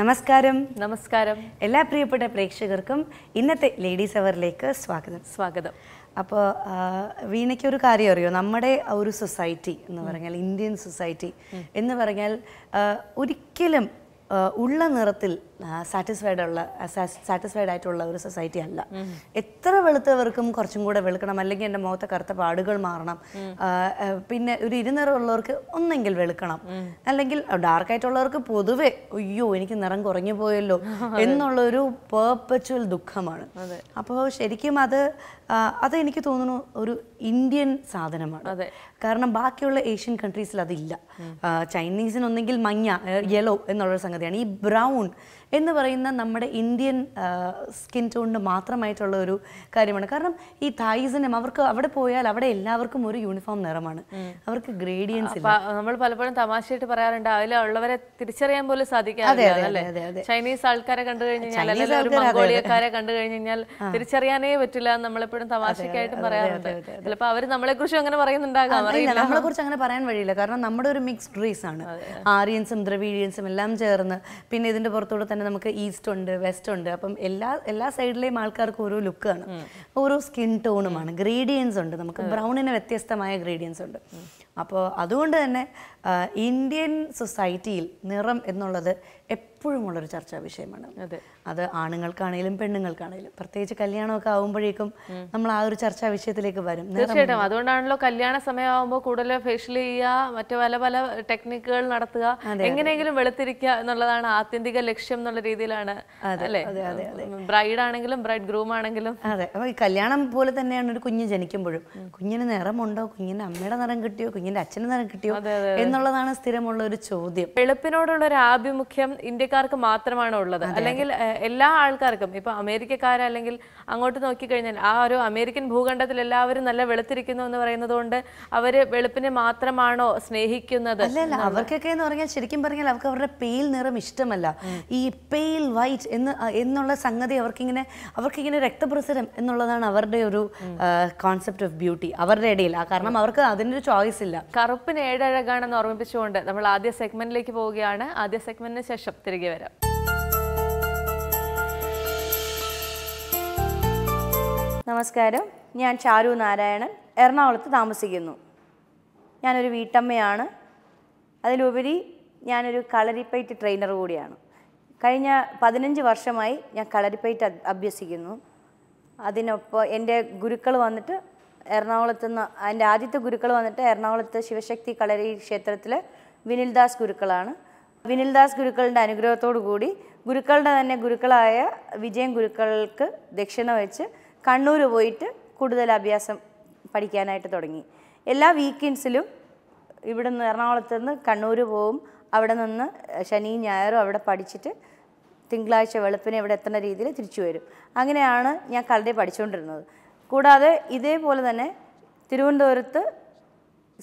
നമസ്കാരം. നമസ്കാരം. എല്ലാ പ്രിയപ്പെട്ട പ്രേക്ഷകർക്കും ഇന്നത്തെ ലേഡീസ് അവറിലേക്ക് സ്വാഗതം. അപ്പോൾ വീണയ്ക്ക് ഒരു കാര്യം അറിയോ, നമ്മുടെ ഒരു സൊസൈറ്റി എന്ന് പറഞ്ഞാൽ, ഇന്ത്യൻ സൊസൈറ്റി എന്ന് പറഞ്ഞാൽ ഒരിക്കലും ഉള്ള നിറത്തിൽ സാറ്റിസ്ഫൈഡ് ആയിട്ടുള്ള ഒരു സൊസൈറ്റി അല്ല. എത്ര വെളുത്തവർക്കും കുറച്ചും കൂടെ വെളുക്കണം, അല്ലെങ്കിൽ എൻ്റെ മുഖത്തെ കറുത്ത പാടുകൾ മാറണം, പിന്നെ ഒരു ഇരുനിറമുള്ളവർക്ക് ഒന്നെങ്കിൽ വെളുക്കണം, അല്ലെങ്കിൽ ഡാർക്കായിട്ടുള്ളവർക്ക് പൊതുവെ അയ്യോ എനിക്ക് നിറം കുറഞ്ഞു പോയല്ലോ എന്നുള്ളൊരു പെർപെച്വൽ ദുഃഖമാണ്. അപ്പോൾ ശരിക്കും അത് എനിക്ക് തോന്നുന്നു ഒരു ഇന്ത്യൻ സാധനമാണ്. കാരണം ബാക്കിയുള്ള ഏഷ്യൻ കൺട്രീസിൽ അതില്ല. ചൈനീസിനൊന്നെങ്കിൽ മഞ്ഞ, യെല്ലോ എന്നുള്ളൊരു സംഗതിയാണ്. ഈ ബ്രൗൺ എന്ന് പറയുന്ന നമ്മുടെ ഇന്ത്യൻ സ്കിൻ ടോണിന് മാത്രമായിട്ടുള്ള ഒരു കാര്യമാണ്. കാരണം ഈ തായ്സിനും അവർക്ക് അവിടെ പോയാൽ അവിടെ എല്ലാവർക്കും ഒരു യൂണിഫോം നിറമാണ്, അവർക്ക് ഗ്രേഡിയൻസ് ഇല്ല. നമ്മൾ പലപ്പോഴും തമാശയായിട്ട് പറയാറുണ്ട്, അതിലുള്ളവരെ തിരിച്ചറിയാൻ പോലും സാധിക്കാതെ. ചൈനീസ് ആൾക്കാരെ കണ്ടു കഴിഞ്ഞാൽ, അല്ലെങ്കിൽ മംഗോളിയക്കാരെ കണ്ടു കഴിഞ്ഞാൽ തിരിച്ചറിയാനേ പറ്റില്ല എന്ന് നമ്മളെപ്പോഴും തമാശക്കായിട്ടും പറയാറുണ്ട്. ചിലപ്പോൾ അവർ നമ്മളെ കുറിച്ച് അങ്ങനെ പറയുന്നുണ്ടാകാം, നമ്മളെ കുറിച്ച് അങ്ങനെ പറയാൻ വഴിയില്ല. കാരണം നമ്മുടെ ഒരു മിക്സ്ഡ് റേസ് ആണ്, ആര്യൻസും ദ്രവീഡിയൻസും എല്ലാം ചേർന്ന്. പിന്നെ ഇതിന്റെ പുറത്തൂടെ തന്നെ നമുക്ക് ഈസ്റ്റ് ഉണ്ട്, വെസ്റ്റ് ഉണ്ട്. അപ്പം എല്ലാ സൈഡിലെയും ആൾക്കാർക്ക് ഓരോ ലുക്കാണ്, ഓരോ സ്കിൻ ടോണുമാണ്, ഗ്രേഡിയൻസ് ഉണ്ട്. നമുക്ക് ബ്രൗണിന് വ്യത്യസ്തമായ ഗ്രേഡിയൻസ് ഉണ്ട്. അപ്പോൾ അതുകൊണ്ട് തന്നെ ഇന്ത്യൻ സൊസൈറ്റിയിൽ നിറം എന്നുള്ളത് എപ്പോഴും ഉള്ളൊരു ചർച്ചാ വിഷയമാണ്. അത് ആണുങ്ങൾക്കാണേലും പെണ്ണുങ്ങൾക്കാണേലും, പ്രത്യേകിച്ച് കല്യാണമൊക്കെ ആകുമ്പോഴേക്കും നമ്മൾ ആ ഒരു ചർച്ചാ വിഷയത്തിലേക്ക് വരും. തീർച്ചയായിട്ടും. അതുകൊണ്ടാണല്ലോ കല്യാണ സമയമാകുമ്പോൾ കൂടുതൽ ഫേഷ്യൽ ചെയ്യുക, മറ്റു പല ടെക്നിക്കുകൾ നടത്തുക, എങ്ങനെയെങ്കിലും വെളുത്തിരിക്കുക എന്നുള്ളതാണ് ആത്യന്തിക ലക്ഷ്യം എന്നുള്ള രീതിയിലാണ് അല്ലേ? ബ്രൈഡ് ആണെങ്കിലും ബ്രൈഡ് ഗ്രൂം ആണെങ്കിലും. അതെ. അപ്പോൾ ഈ കല്യാണം പോലെ തന്നെയാണ് ഒരു കുഞ്ഞ് ജനിക്കുമ്പോഴും, കുഞ്ഞിന് നിറമുണ്ടോ, കുഞ്ഞിന്റെ അമ്മയുടെ നിറം കിട്ടിയോ, കുഞ്ഞിന്റെ അച്ഛന്റെ നിറം കിട്ടിയോ എന്നുള്ളതാണ് സ്ഥിരമുള്ള ഒരു ചോദ്യം. വെളുപ്പിനോടുള്ള ഒരു ആഭിമുഖ്യം ഇന്ത്യക്കാർക്ക് മാത്രമാണ് ഉള്ളത്, അല്ലെങ്കിൽ എല്ലാ ആൾക്കാർക്കും. ഇപ്പൊ അമേരിക്കക്കാർ അല്ലെങ്കിൽ അങ്ങോട്ട് നോക്കിക്കഴിഞ്ഞാൽ ആ ഒരു അമേരിക്കൻ ഭൂഖണ്ഡത്തിൽ എല്ലാവരും നല്ല വെളുത്തിരിക്കുന്നു എന്ന് പറയുന്നത് കൊണ്ട് അവര് വെളുപ്പിനെ മാത്രമാണോ സ്നേഹിക്കുന്നത്? അല്ലല്ല, അവർക്കൊക്കെ എന്ന് പറഞ്ഞാൽ ശരിക്കും പറഞ്ഞാൽ അവർക്ക് അവരുടെ പെയിൽ നിറം ഇഷ്ടമല്ല. ഈ പെയിൽ വൈറ്റ് എന്നുള്ള സംഗതി അവർക്കിങ്ങനെ രക്തപ്രസരം എന്നുള്ളതാണ് അവരുടെ ഒരു കോൺസെപ്റ്റ് ഓഫ് ബ്യൂട്ടി അവരുടെ ഇടയിൽ. കാരണം അവർക്ക് അതിൻ്റെ ഒരു ചോയ്സ് ഇല്ല. കറുപ്പിന് ഏഴഴകാണെന്ന് ഓർമ്മിപ്പിച്ചുകൊണ്ട് നമ്മൾ ആദ്യ സെഗ്മെന്റിലേക്ക് പോവുകയാണ്. ആദ്യ സെഗ്മെന്റിന് ശേഷം തിരികെ വരാം. നമസ്കാരം, ഞാൻ ചാരു നാരായണൻ, എറണാകുളത്ത് താമസിക്കുന്നു. ഞാനൊരു വീട്ടമ്മയാണ്. അതിലുപരി ഞാനൊരു കളരിപ്പയറ്റ് ട്രെയിനർ കൂടിയാണ്. കഴിഞ്ഞ 15 വർഷമായി ഞാൻ കളരിപ്പയറ്റ് അഭ്യസിക്കുന്നു. അതിനൊപ്പം എൻ്റെ ഗുരുക്കൾ വന്നിട്ട് എൻ്റെ ആദ്യത്തെ ഗുരുക്കൾ വന്നിട്ട് എറണാകുളത്ത് ശിവശക്തി കളരി ക്ഷേത്രത്തിലെ വിനിൽദാസ് ഗുരുക്കളാണ്. വിനിൽദാസ് ഗുരുക്കളുടെ അനുഗ്രഹത്തോടു കൂടി ഗുരുക്കളുടെ തന്നെ ഗുരുക്കളായ വിജയൻ ഗുരുക്കൾക്ക് ദക്ഷിണ വെച്ച് കണ്ണൂർ പോയിട്ട് കൂടുതൽ അഭ്യാസം പഠിക്കാനായിട്ട് തുടങ്ങി. എല്ലാ വീക്കെൻഡ്സിലും ഇവിടെ നിന്ന് എറണാകുളത്ത് നിന്ന് കണ്ണൂർ പോവും. അവിടെ നിന്ന് ശനിയും ഞായറും അവിടെ പഠിച്ചിട്ട് തിങ്കളാഴ്ച വെളുപ്പിനെ ഇവിടെ എത്തുന്ന രീതിയിൽ തിരിച്ചു വരും. അങ്ങനെയാണ് ഞാൻ കളരി പഠിച്ചുകൊണ്ടിരുന്നത്. കൂടാതെ ഇതേപോലെ തന്നെ തിരുവനന്തപുരത്ത്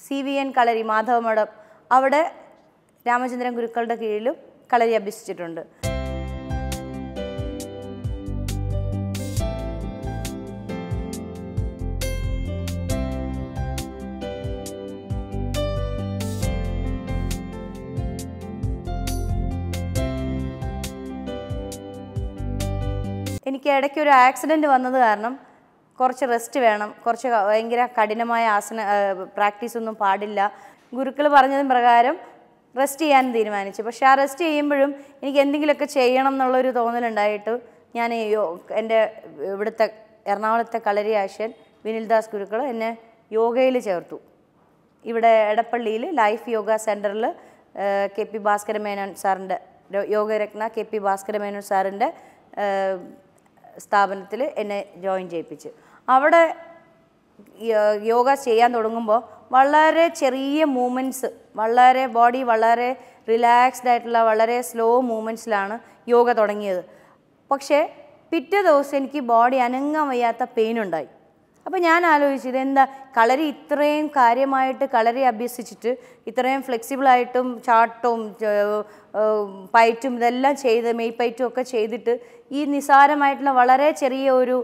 CVN കളരി മാധവമഠം, അവിടെ രാമചന്ദ്രൻ ഗുരുക്കളുടെ കീഴിലും കളരി അഭ്യസിച്ചിട്ടുണ്ട്. എനിക്ക് ഇടയ്ക്കൊരു ആക്സിഡൻറ്റ് വന്നത് കാരണം കുറച്ച് റെസ്റ്റ് വേണം, കുറച്ച് ഭയങ്കര കഠിനമായ പ്രാക്ടീസൊന്നും പാടില്ല. ഗുരുക്കൾ പറഞ്ഞതിന് പ്രകാരം റെസ്റ്റ് ചെയ്യാൻ തീരുമാനിച്ചു. പക്ഷേ ആ റെസ്റ്റ് ചെയ്യുമ്പോഴും എനിക്ക് എന്തെങ്കിലുമൊക്കെ ചെയ്യണം എന്നുള്ളൊരു തോന്നലുണ്ടായിട്ട് ഞാൻ എൻ്റെ ഇവിടുത്തെ എറണാകുളത്തെ കളരി ആശാൻ വിനിൽദാസ് ഗുരുക്കൾ എന്നെ യോഗയിൽ ചേർത്തു. ഇവിടെ എടപ്പള്ളിയിൽ ലൈഫ് യോഗ സെൻറ്ററിൽ KP ഭാസ്കരമേനോൻ സാറിൻ്റെ യോഗരത്ന KP ഭാസ്കരമേനോൻ സാറിൻ്റെ സ്ഥാപനത്തിൽ എന്നെ ജോയിൻ ചെയ്യിപ്പിച്ചു. അവിടെ യോഗ ചെയ്യാൻ തുടങ്ങുമ്പോൾ വളരെ ചെറിയ മൂമെൻറ്റ്സ്, ബോഡി വളരെ റിലാക്സ്ഡ് ആയിട്ടുള്ള വളരെ സ്ലോ മൂമെൻറ്റ്സിലാണ് യോഗ തുടങ്ങിയത്. പക്ഷേ പിറ്റേ ദിവസം എനിക്ക് ബോഡി അനങ്ങാൻ വയ്യാത്ത പെയിൻ ഉണ്ടായി. അപ്പോൾ ഞാൻ ആലോചിച്ചു, ഇതെന്താ കളരി ഇത്രയും കാര്യമായിട്ട് കളരി അഭ്യസിച്ചിട്ട് ഇത്രയും ഫ്ലെക്സിബിളായിട്ടും ചാട്ടവും പയറ്റും ഇതെല്ലാം ചെയ്ത് മെയ്പയറ്റും ഒക്കെ ചെയ്തിട്ട് ഈ നിസാരമായിട്ടുള്ള വളരെ ചെറിയ ഒരു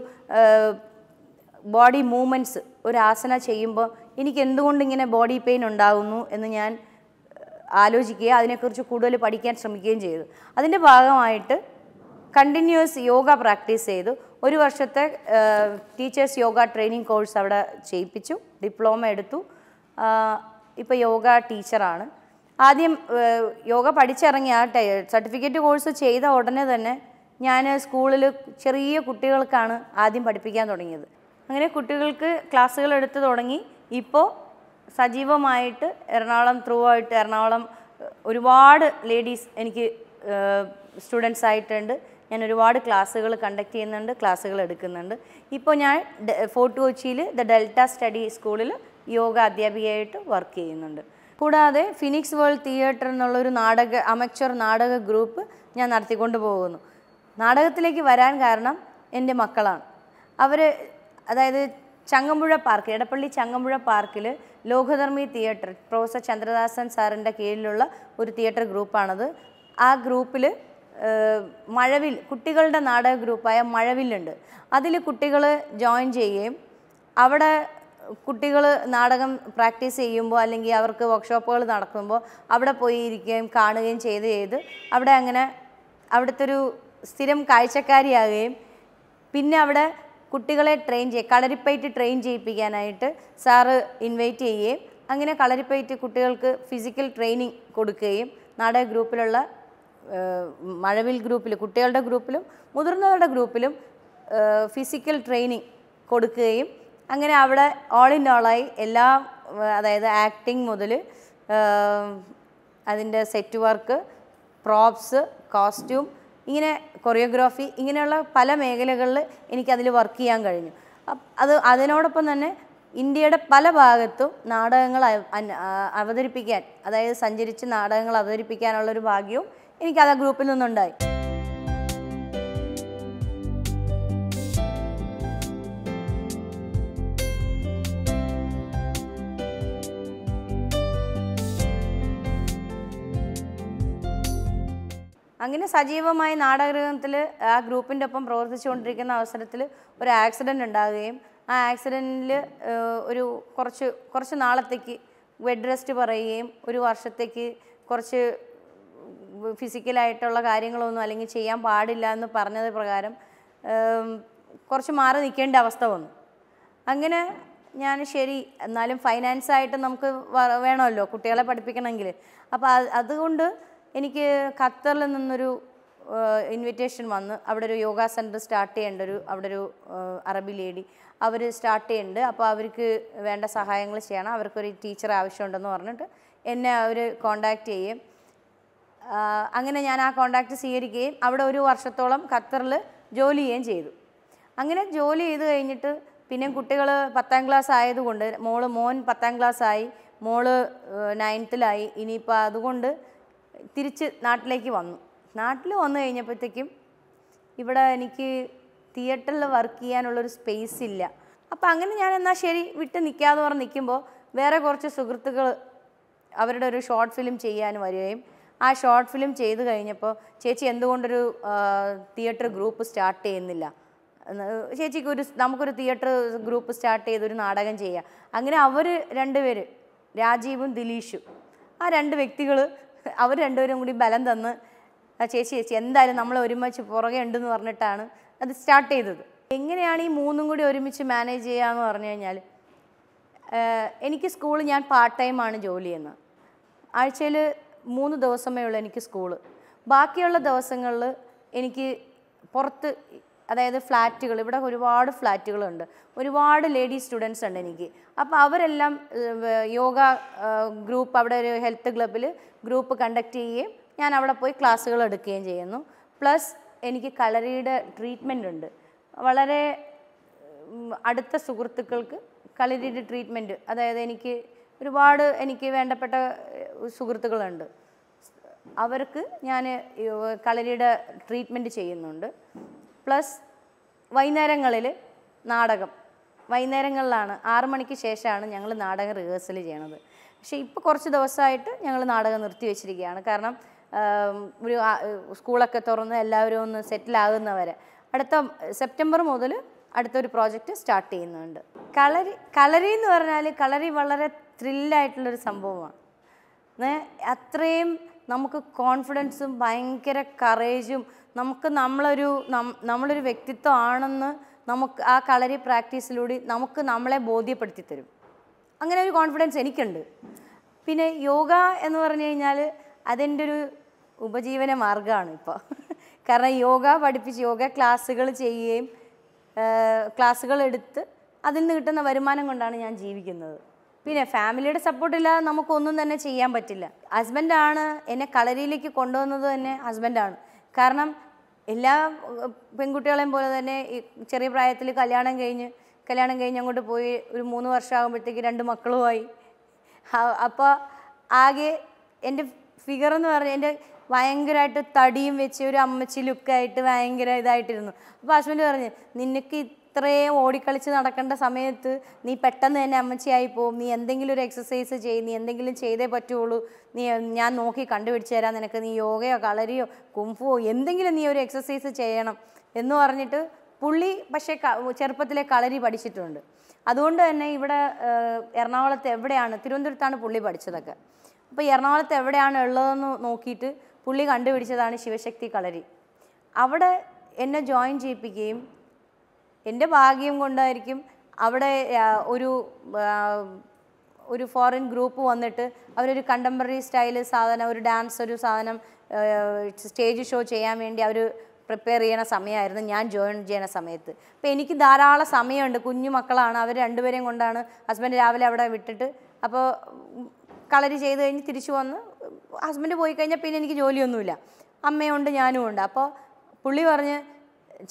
ബോഡി മൂവ്മെൻറ്റ്സ് ഒരു ആസന ചെയ്യുമ്പോൾ എനിക്ക് എന്തുകൊണ്ട് ഇങ്ങനെ ബോഡി പെയിൻ ഉണ്ടാകുന്നു എന്ന് ഞാൻ ആലോചിക്കുകയും അതിനെക്കുറിച്ച് കൂടുതൽ പഠിക്കാൻ ശ്രമിക്കുകയും ചെയ്തു. അതിൻ്റെ ഭാഗമായിട്ട് കണ്ടിന്യൂസ് യോഗ പ്രാക്ടീസ് ചെയ്തു. ഒരു വർഷത്തെ ടീച്ചേഴ്സ് യോഗ ട്രെയിനിങ് കോഴ്സ് അവിടെ ചെയ്യിപ്പിച്ചു, ഡിപ്ലോമ എടുത്തു. ഇപ്പോൾ യോഗ ടീച്ചറാണ്. ആദ്യം യോഗ പഠിച്ചിറങ്ങി ആ സർട്ടിഫിക്കറ്റ് കോഴ്സ് ചെയ്ത ഉടനെ തന്നെ ഞാൻ സ്കൂളിൽ ചെറിയ കുട്ടികൾക്കാണ് ആദ്യം പഠിപ്പിക്കാൻ തുടങ്ങിയത്. അങ്ങനെ കുട്ടികൾക്ക് ക്ലാസ്സുകൾ എടുത്ത് തുടങ്ങി. ഇപ്പോൾ സജീവമായിട്ട് എറണാകുളം എറണാകുളം ഒരുപാട് ലേഡീസ് എനിക്ക് സ്റ്റുഡൻസ് ആയിട്ടുണ്ട്. ഞാൻ ഒരുപാട് ക്ലാസ്സുകൾ കണ്ടക്ട് ചെയ്യുന്നുണ്ട്, ക്ലാസ്സുകൾ എടുക്കുന്നുണ്ട്. ഇപ്പോൾ ഞാൻ ഫോർട്ട് കൊച്ചിയിൽ ദ ഡെൽറ്റ സ്റ്റഡി സ്കൂളിൽ യോഗ അധ്യാപികയായിട്ട് വർക്ക് ചെയ്യുന്നുണ്ട്. കൂടാതെ ഫിനിക്സ് വേൾഡ് തിയേറ്റർ എന്നുള്ളൊരു അമച്വർ നാടക ഗ്രൂപ്പ് ഞാൻ നടത്തിക്കൊണ്ട് പോകുന്നു. നാടകത്തിലേക്ക് വരാൻ കാരണം എൻ്റെ മക്കളാണ്. അതായത് ചങ്ങമ്പുഴ പാർക്ക്, എടപ്പള്ളി ചങ്ങമ്പുഴ പാർക്കിൽ ലോകധർമ്മി തിയേറ്റർ, പ്രൊഫസർ ചന്ദ്രദാസൻ സാറിൻ്റെ കീഴിലുള്ള ഒരു തിയേറ്റർ ഗ്രൂപ്പാണത്. ആ ഗ്രൂപ്പിൽ മഴവിൽ, കുട്ടികളുടെ നാടക ഗ്രൂപ്പായ മഴവില്ലുണ്ട്. അതിൽ കുട്ടികൾ ജോയിൻ ചെയ്യുകയും അവിടെ കുട്ടികൾ നാടകം പ്രാക്ടീസ് ചെയ്യുമ്പോൾ അല്ലെങ്കിൽ അവർക്ക് വർക്ക്ഷോപ്പുകൾ നടക്കുമ്പോൾ അവിടെ പോയി ഇരിക്കുകയും കാണുകയും ചെയ്ത് അവിടെ അങ്ങനെ അവിടുത്തെ ഒരു സ്ഥിരം കാഴ്ചക്കാരിയാകുകയും പിന്നെ അവിടെ കുട്ടികളെ കളരിപ്പയറ്റ് ട്രെയിൻ ചെയ്യിപ്പിക്കാനായിട്ട് സാറ് ഇൻവൈറ്റ് ചെയ്യുകയും അങ്ങനെ കളരിപ്പയറ്റ് കുട്ടികൾക്ക് ഫിസിക്കൽ ട്രെയിനിങ് കൊടുക്കുകയും നാടക ഗ്രൂപ്പിലുള്ള മഴവിൽ ഗ്രൂപ്പിൽ കുട്ടികളുടെ ഗ്രൂപ്പിലും മുതിർന്നവരുടെ ഗ്രൂപ്പിലും ഫിസിക്കൽ ട്രെയിനിങ് കൊടുക്കുകയും അങ്ങനെ അവിടെ ഓൾ ഇൻ ഓളായി എല്ലാം, അതായത് ആക്ടിങ് മുതൽ അതിൻ്റെ സെറ്റ് വർക്ക്, പ്രോപ്സ്, കോസ്റ്റ്യൂം, ഇങ്ങനെ കൊറിയോഗ്രാഫി, ഇങ്ങനെയുള്ള പല മേഖലകളിൽ എനിക്കതിൽ വർക്ക് ചെയ്യാൻ കഴിഞ്ഞു. അതിനോടൊപ്പം തന്നെ ഇന്ത്യയുടെ പല ഭാഗത്തും നാടകങ്ങൾ അവതരിപ്പിക്കാൻ, അതായത് സഞ്ചരിച്ച് നാടകങ്ങൾ അവതരിപ്പിക്കാനുള്ളൊരു ഭാഗ്യവും എനിക്കത് ആ ഗ്രൂപ്പിൽ നിന്നുണ്ടായി. അങ്ങനെ സജീവമായി നാടകരംഗത്തിൽ ആ ഗ്രൂപ്പിൻ്റെ ഒപ്പം പ്രവർത്തിച്ചുകൊണ്ടിരിക്കുന്ന അവസരത്തിൽ ഒരു ആക്സിഡൻ്റ് ഉണ്ടാകുകയും ആ ആക്സിഡൻറ്റിൽ കുറച്ച് നാളത്തേക്ക് ബെഡ് റെസ്റ്റ് പറയുകയും ഒരു വർഷത്തേക്ക് കുറച്ച് ഫിസിക്കലായിട്ടുള്ള കാര്യങ്ങളൊന്നും അല്ലെങ്കിൽ ചെയ്യാൻ പാടില്ല എന്ന് പറഞ്ഞത് പ്രകാരം കുറച്ച് മാറി നിൽക്കേണ്ട അവസ്ഥ വന്നു. അങ്ങനെ ഞാൻ ശരി, എന്നാലും ഫൈനാൻസായിട്ട് നമുക്ക് വേണമല്ലോ കുട്ടികളെ പഠിപ്പിക്കണമെങ്കിൽ. അപ്പോൾ അതുകൊണ്ട് എനിക്ക് ഖത്തറിൽ നിന്നൊരു ഇൻവിറ്റേഷൻ വന്ന് അവിടെ ഒരു യോഗ സെൻറ്റർ സ്റ്റാർട്ട് ചെയ്യേണ്ട അവിടെ ഒരു അറബി ലേഡി അവർ സ്റ്റാർട്ട് ചെയ്യുന്നുണ്ട്. അപ്പോൾ അവർക്ക് വേണ്ട സഹായങ്ങൾ ചെയ്യണം, അവർക്കൊരു ടീച്ചർ ആവശ്യമുണ്ടെന്ന് പറഞ്ഞിട്ട് എന്നെ അവർ കോണ്ടാക്റ്റ് ചെയ്യും. അങ്ങനെ ഞാൻ ആ കോണ്ടാക്റ്റ് സ്വീകരിക്കുകയും അവിടെ ഒരു വർഷത്തോളം ഖത്തറിൽ ജോലി ചെയ്യുകയും ചെയ്തു. അങ്ങനെ ജോലി ചെയ്ത് കഴിഞ്ഞിട്ട് പിന്നെ കുട്ടികൾ 10ാം ക്ലാസ് ആയതുകൊണ്ട് മോൻ 10ാം ക്ലാസ് ആയി, മോള് 9th-ലായി. ഇനിയിപ്പോൾ അതുകൊണ്ട് തിരിച്ച് നാട്ടിലേക്ക് വന്നു. നാട്ടിൽ വന്നു കഴിഞ്ഞപ്പോഴത്തേക്കും ഇവിടെ എനിക്ക് തിയേറ്ററിൽ വർക്ക് ചെയ്യാനുള്ളൊരു സ്പേസ് ഇല്ല. അപ്പോൾ അങ്ങനെ ഞാൻ എന്നാൽ ശരി വിട്ട് നിൽക്കാതെ പറഞ്ഞ് നിൽക്കുമ്പോൾ വേറെ കുറച്ച് സുഹൃത്തുക്കൾ അവരുടെ ഒരു ഷോർട്ട് ഫിലിം ചെയ്യാൻ വരികയും ആ ഷോർട്ട് ഫിലിം ചെയ്ത് കഴിഞ്ഞപ്പോൾ ചേച്ചി എന്തുകൊണ്ടൊരു തിയേറ്റർ ഗ്രൂപ്പ് സ്റ്റാർട്ട് ചെയ്യുന്നില്ല, ചേച്ചിക്ക് നമുക്കൊരു തിയേറ്റർ ഗ്രൂപ്പ് സ്റ്റാർട്ട് ചെയ്തൊരു നാടകം ചെയ്യാം. അങ്ങനെ അവർ രണ്ടുപേര്, രാജീവും ദിലീഷും, ആ രണ്ട് വ്യക്തികൾ അവർ രണ്ടുപേരും കൂടി ബലം തന്ന് ചേച്ചി എന്തായാലും നമ്മൾ ഒരുമിച്ച് പുറകെ ഉണ്ടെന്ന് പറഞ്ഞിട്ടാണ് അത് സ്റ്റാർട്ട് ചെയ്തത്. എങ്ങനെയാണ് ഈ മൂന്നും കൂടി ഒരുമിച്ച് മാനേജ് ചെയ്യാമെന്ന് പറഞ്ഞു കഴിഞ്ഞാൽ, എനിക്ക് സ്കൂൾ ഞാൻ പാർട്ട് ടൈമാണ് ജോലി ചെയ്യുന്നത്. ആഴ്ചയിൽ 3 ദിവസമേ ഉള്ളൂ എനിക്ക് സ്കൂള്. ബാക്കിയുള്ള ദിവസങ്ങളിൽ എനിക്ക് പുറത്ത്, അതായത് ഫ്ലാറ്റുകൾ, ഇവിടെ ഒരുപാട് ഫ്ലാറ്റുകളുണ്ട്, ഒരുപാട് ലേഡീസ് സ്റ്റുഡൻസ് ഉണ്ട് എനിക്ക്. അപ്പോൾ അവരെല്ലാം യോഗ ഗ്രൂപ്പ്, അവിടെ ഒരു ഹെൽത്ത് ക്ലബ്ബിൽ ഗ്രൂപ്പ് കണ്ടക്ട് ചെയ്യുകയും ഞാൻ അവിടെ പോയി ക്ലാസ്സുകൾ എടുക്കുകയും ചെയ്യുന്നു. പ്ലസ് എനിക്ക് കളരിയുടെ ട്രീറ്റ്മെൻ്റ് ഉണ്ട്. വളരെ അടുത്ത സുഹൃത്തുക്കൾക്ക് കളരിയുടെ ട്രീറ്റ്മെൻറ്റ്, അതായത് എനിക്ക് വേണ്ടപ്പെട്ട സുഹൃത്തുക്കളുണ്ട്, അവർക്ക് ഞാൻ കളരിയുടെ ട്രീറ്റ്മെൻറ്റ് ചെയ്യുന്നുണ്ട്. പ്ലസ് വൈകുന്നേരങ്ങളിൽ നാടകം, വൈകുന്നേരങ്ങളിലാണ് 6 മണിക്ക് ശേഷമാണ് ഞങ്ങൾ നാടകം റിഹേഴ്സൽ ചെയ്യണത്. പക്ഷേ ഇപ്പോൾ കുറച്ച് ദിവസമായിട്ട് ഞങ്ങൾ നാടകം നിർത്തി വെച്ചിരിക്കുകയാണ്. കാരണം ഒരു സ്കൂളൊക്കെ തുറന്ന് എല്ലാവരും ഒന്ന് സെറ്റിലാകുന്നവരെ അടുത്ത സെപ്റ്റംബർ മുതൽ അടുത്തൊരു പ്രോജക്റ്റ് സ്റ്റാർട്ട് ചെയ്യുന്നുണ്ട്. കളരി എന്ന് പറഞ്ഞാൽ കളരി വളരെ ത്രില്ലായിട്ടുള്ളൊരു സംഭവമാണ്. അത്രയും നമുക്ക് കോൺഫിഡൻസും ഭയങ്കര കറേജും നമുക്ക് നമ്മളൊരു വ്യക്തിത്വം ആണെന്ന് നമുക്ക് ആ കളരി പ്രാക്ടീസിലൂടെ നമുക്ക് നമ്മളെ ബോധ്യപ്പെടുത്തി തരും. അങ്ങനെ ഒരു കോൺഫിഡൻസ് എനിക്കുണ്ട്. പിന്നെ യോഗ എന്ന് പറഞ്ഞു കഴിഞ്ഞാൽ അതെൻ്റെ ഒരു ഉപജീവന മാർഗ്ഗമാണ് ഇപ്പോൾ. കാരണം യോഗ പഠിപ്പിച്ച് യോഗ ക്ലാസ്സുകൾ ചെയ്യുകയും ക്ലാസ്സുകൾ എടുത്ത് അതിൽ നിന്ന് കിട്ടുന്ന വരുമാനം കൊണ്ടാണ് ഞാൻ ജീവിക്കുന്നത്. പിന്നെ ഫാമിലിയുടെ സപ്പോർട്ടില്ലാതെ നമുക്കൊന്നും തന്നെ ചെയ്യാൻ പറ്റില്ല. ഹസ്ബൻഡാണ് എന്നെ കളരിയിലേക്ക് കൊണ്ടുവന്നത്, തന്നെ ഹസ്ബൻഡാണ്. കാരണം എല്ലാ പെൺകുട്ടികളെയും പോലെ തന്നെ ചെറിയ പ്രായത്തിൽ കല്യാണം കഴിഞ്ഞ് അങ്ങോട്ട് പോയി ഒരു 3 വർഷമാകുമ്പോഴത്തേക്ക് 2 മക്കളുമായി. അപ്പോൾ ആകെ എൻ്റെ ഫിഗർ എന്ന് പറഞ്ഞാൽ എൻ്റെ ഭയങ്കരമായിട്ട് തടിയും വെച്ച് ഒരു അമ്മച്ചി ലുക്കായിട്ട് ഭയങ്കര ഇതായിട്ടിരുന്നു. അപ്പോൾ ഹസ്ബൻഡ് പറഞ്ഞു, നിനക്ക് ഇത്രയും ഓടിക്കളിച്ച് നടക്കേണ്ട സമയത്ത് നീ പെട്ടെന്ന് തന്നെ അമ്മച്ചിയായി പോകും, നീ എന്തെങ്കിലും ഒരു എക്സസൈസ് ചെയ്യും, നീ എന്തെങ്കിലും ചെയ്തേ പറ്റുള്ളൂ, ഞാൻ നോക്കി കണ്ടുപിടിച്ച് തരാം നിനക്ക്, നീ യോഗയോ കളരിയോ കുംഫുവോ എന്തെങ്കിലും നീ ഒരു എക്സസൈസ് ചെയ്യണം എന്ന് പറഞ്ഞിട്ട് പുള്ളി പക്ഷേ ചെറുപ്പത്തിലെ കളരി പഠിച്ചിട്ടുണ്ട്. അതുകൊണ്ട് തന്നെ ഇവിടെ എറണാകുളത്ത് എവിടെയാണ്, തിരുവനന്തപുരത്താണ് പുള്ളി പഠിച്ചതൊക്കെ. അപ്പോൾ എറണാകുളത്ത് എവിടെയാണ് ഉള്ളതെന്ന് നോക്കിയിട്ട് പുള്ളി കണ്ടുപിടിച്ചതാണ് ശിവശക്തി കളരി. അവിടെ എന്നെ ജോയിൻ ചെയ്യിപ്പിക്കുകയും എൻ്റെ ഭാഗ്യം കൊണ്ടായിരിക്കും അവിടെ ഒരു ഫോറിൻ ഗ്രൂപ്പ് വന്നിട്ട് അവരൊരു കണ്ടംപററി സ്റ്റൈല് സാധനം, ഒരു ഡാൻസ് ഒരു സാധനം സ്റ്റേജ് ഷോ ചെയ്യാൻ വേണ്ടി അവർ പ്രിപ്പയർ ചെയ്യണ സമയമായിരുന്നു ഞാൻ ജോയിൻ ചെയ്യണ സമയത്ത്. അപ്പോൾ എനിക്ക് ധാരാളം സമയമുണ്ട്, കുഞ്ഞു മക്കളാണ്, അവർ 2 പേരെയും കൊണ്ടാണ് ഹസ്ബൻഡ് രാവിലെ അവിടെ വിട്ടിട്ട് അപ്പോൾ കളരി ചെയ്ത് കഴിഞ്ഞ് തിരിച്ചു വന്ന് ഹസ്ബൻഡ് പോയി കഴിഞ്ഞാൽ പിന്നെ എനിക്ക് ജോലിയൊന്നുമില്ല, അമ്മയുണ്ട് ഞാനും ഉണ്ട്. അപ്പോൾ പുള്ളി പറഞ്ഞ്,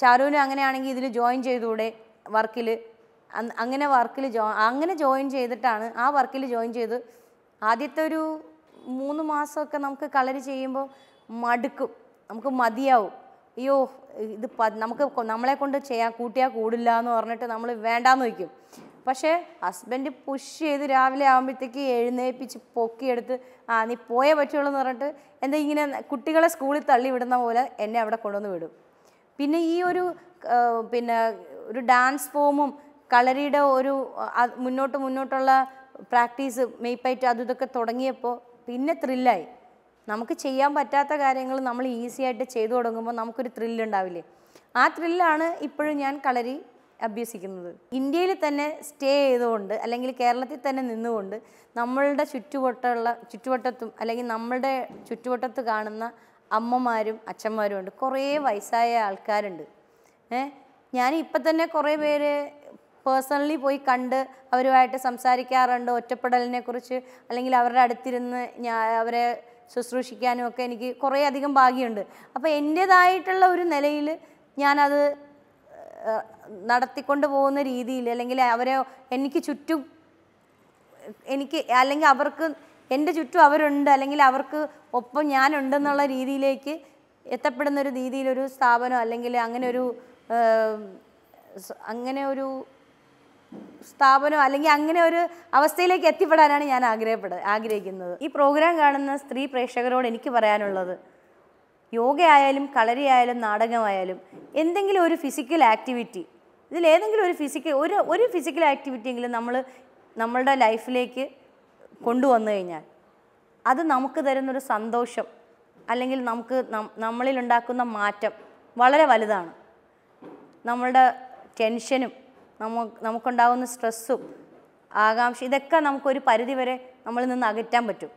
ചാരുവിന് അങ്ങനെയാണെങ്കിൽ ഇതിൽ ജോയിൻ ചെയ്തുകൂടെ വർക്കിൽ. അങ്ങനെ ജോയിൻ ചെയ്തിട്ടാണ് ആ വർക്കിൽ ജോയിൻ ചെയ്ത് ആദ്യത്തെ ഒരു 3 മാസമൊക്കെ നമുക്ക് കളരി ചെയ്യുമ്പോൾ മടുക്കും, നമുക്ക് മതിയാവും. അയ്യോ ഇത് നമ്മളെ കൊണ്ട് കൂട്ടിയാൽ കൂടില്ല എന്ന് പറഞ്ഞിട്ട് നമ്മൾ വേണ്ടാന്ന് വയ്ക്കും. പക്ഷേ ഹസ്ബൻഡ് പുഷ് ചെയ്ത് രാവിലെ ആകുമ്പോഴത്തേക്ക് എഴുന്നേൽപ്പിച്ച് പൊക്കിയെടുത്ത് നീ പോയേ പറ്റുള്ളൂ എന്ന് പറഞ്ഞിട്ട് എന്താ ഇങ്ങനെ കുട്ടികളെ സ്കൂളിൽ തള്ളി വിടുന്ന പോലെ എന്നെ അവിടെ കൊണ്ടുവന്ന് വിടും. പിന്നെ ഈ ഒരു ഡാൻസ് ഫോമും കളരിയുടെ ഒരു മുന്നോട്ടുള്ള പ്രാക്ടീസ് മെയ്പ്പൈറ്റ് ഇതൊക്കെ തുടങ്ങിയപ്പോൾ പിന്നെ ത്രില്ലായി. നമുക്ക് ചെയ്യാൻ പറ്റാത്ത കാര്യങ്ങൾ നമ്മൾ ഈസി ആയിട്ട് ചെയ്തു തുടങ്ങുമ്പോൾ നമുക്കൊരു ത്രില്ലുണ്ടാവില്ലേ, ആ ത്രില്ലാണ് ഇപ്പോഴും ഞാൻ കളരി അഭ്യസിക്കുന്നത്. ഇന്ത്യയിൽ തന്നെ സ്റ്റേ ചെയ്തുകൊണ്ട് അല്ലെങ്കിൽ കേരളത്തിൽ തന്നെ നിന്നുകൊണ്ട് നമ്മളുടെ ചുറ്റുവട്ടത്തും അല്ലെങ്കിൽ നമ്മളുടെ ചുറ്റുവട്ടത്ത് കാണുന്ന അമ്മമാരും അച്ഛന്മാരും ഉണ്ട്, കുറേ വയസ്സായ ആൾക്കാരുണ്ട്. ഞാനിപ്പം തന്നെ കുറേ പേര് പേഴ്സണലി പോയി കണ്ട് അവരുമായിട്ട് സംസാരിക്കാറുണ്ട്. ഒറ്റപ്പെടലിനെ കുറിച്ച് അല്ലെങ്കിൽ അവരുടെ അടുത്തിരുന്ന് അവരെ ശുശ്രൂഷിക്കാനും ഒക്കെ എനിക്ക് കുറേ അധികം ഭാഗ്യമുണ്ട്. അപ്പോൾ എൻ്റേതായിട്ടുള്ള ഒരു നിലയിൽ ഞാനത് നടത്തിക്കൊണ്ട് പോകുന്ന രീതിയിൽ അല്ലെങ്കിൽ അവരെ അല്ലെങ്കിൽ അവർക്ക് എൻ്റെ ചുറ്റും അവരുണ്ട് അല്ലെങ്കിൽ അവർക്ക് ഒപ്പം ഞാനുണ്ടെന്നുള്ള രീതിയിലേക്ക് എത്തപ്പെടുന്നൊരു രീതിയിലൊരു സ്ഥാപനം അല്ലെങ്കിൽ അങ്ങനെ ഒരു സ്ഥാപനം അല്ലെങ്കിൽ അങ്ങനെ ഒരു അവസ്ഥയിലേക്ക് എത്തിപ്പെടാനാണ് ഞാൻ ആഗ്രഹിക്കുന്നത്. ഈ പ്രോഗ്രാം കാണുന്ന സ്ത്രീ പ്രേക്ഷകരോട് എനിക്ക് പറയാനുള്ളത്, യോഗയായാലും കളരിയായാലും നാടകമായാലും എന്തെങ്കിലും ഒരു ഫിസിക്കൽ ആക്ടിവിറ്റി, ഇതിലേതെങ്കിലും ഒരു ഫിസിക്കൽ ആക്ടിവിറ്റിയെങ്കിലും നമ്മളുടെ ലൈഫിലേക്ക് കൊണ്ടുവന്നു കഴിഞ്ഞാൽ അത് നമുക്ക് തരുന്നൊരു സന്തോഷം അല്ലെങ്കിൽ നമ്മളിലുണ്ടാക്കുന്ന മാറ്റം വളരെ വലുതാണ്. നമ്മളുടെ ടെൻഷനും നമുക്കുണ്ടാകുന്ന സ്ട്രെസ്സും ആകാംക്ഷ ഇതൊക്കെ നമുക്കൊരു പരിധിവരെ നമ്മളിൽ നിന്ന് അകറ്റാൻ പറ്റും.